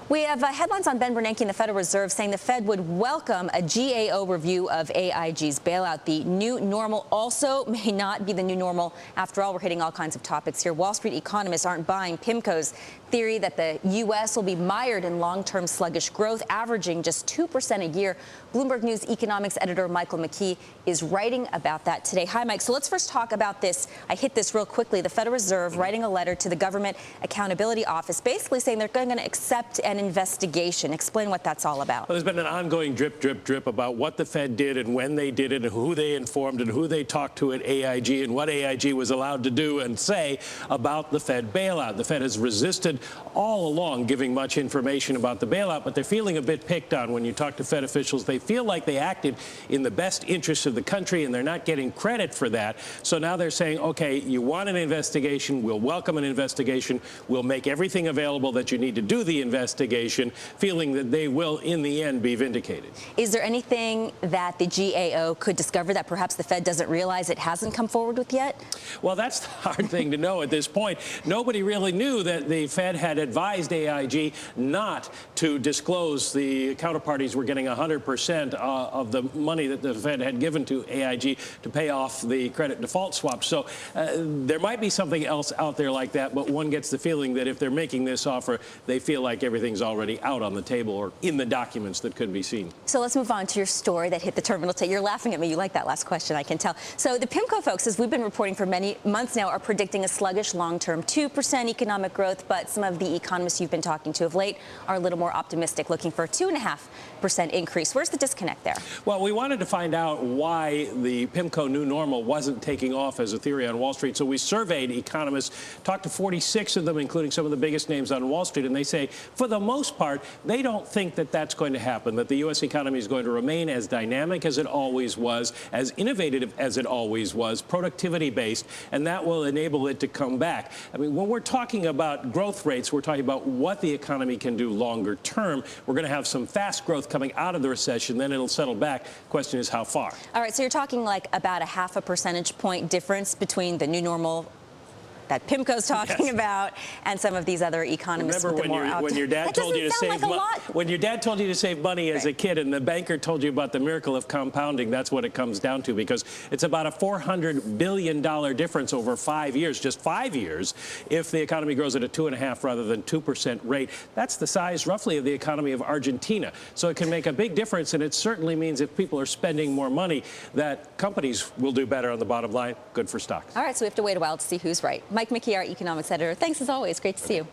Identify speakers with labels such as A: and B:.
A: We have headlines on Ben Bernanke and the Federal Reserve saying the Fed would welcome a GAO review of AIG's bailout. The new normal also may not be the new normal. After all, we're hitting all kinds of topics here. Wall Street economists aren't buying PIMCO's theory that the U.S. will be mired in long-term sluggish growth, averaging just 2% a year. Bloomberg News economics editor Michael McKee is writing about that today. Hi, Mike. So let's first talk about this. I hit this real quickly. The Federal Reserve writing a letter to the Government Accountability Office, basically saying they're going to accept an investigation. Explain what that's all about.
B: Well, there's been an ongoing drip about what the Fed did and when they did it and who they informed and who they talked to at AIG and what AIG was allowed to do and say about the Fed bailout. The Fed has resisted all along giving much information about the bailout, but they're feeling a bit picked on. When you talk to Fed officials, they feel like they acted in the best interest of the country, and they're not getting credit for that. So now they're saying, okay, you want an investigation, we'll welcome an investigation, we'll make everything available that you need to do the investigation, feeling that they will, in the end, be vindicated.
A: Is there anything that the GAO could discover that perhaps the Fed doesn't realize it hasn't come forward with yet?
B: Well, that's the hard thing to know at this point. Nobody really knew that the Fed had advised AIG not to disclose the counterparties were getting 100% of the money that the Fed had given to AIG to pay off the credit default swap. So there might be something else out there like that, but one gets the feeling that if they're making this offer, they feel like everything's already out on the table or in the documents that could be seen. So
A: let's move on to your story that hit the terminal today. You're laughing at me. You like that last question, I can tell. So the PIMCO folks, as we've been reporting for many months now, are predicting a sluggish long-term 2% economic growth, but some of the economists you've been talking to of late are a little more optimistic, looking for a 2.5% increase. Where's the disconnect there?
B: Well, we wanted to find out why the PIMCO new normal wasn't taking off as a theory on Wall Street. So we surveyed economists, talked to 46 of them, including some of the biggest names on Wall Street, and they say, for the most part, they don't think that that's going to happen, that the U.S. economy is going to remain as dynamic as it always was, as innovative as it always was, productivity-based, and that will enable it to come back. I mean, when we're talking about growth rates, we're talking about what the economy can do longer term. We're going to have some fast growth coming out of the recession, then it'll settle back. Question is how far. All
A: right, so you're talking like about a 0.5 percentage point difference between the new normal that PIMCO's talking about and some of these other economists.
B: Remember when your dad told you to save money? When your dad told you to save money as a kid, and the banker told you about the miracle of compounding, that's what it comes down to, because it's about a $400 billion difference over 5 years, just 5 years, if the economy grows at a 2.5 rather than 2% rate. That's the size, roughly, of the economy of Argentina. So it can make a big difference, and it certainly means if people are spending more money, that companies will do better on the bottom line. Good for stocks.
A: All right, so we have to wait a while to see who's right. Mike McKee, our economics editor. Thanks as always. Great to see you.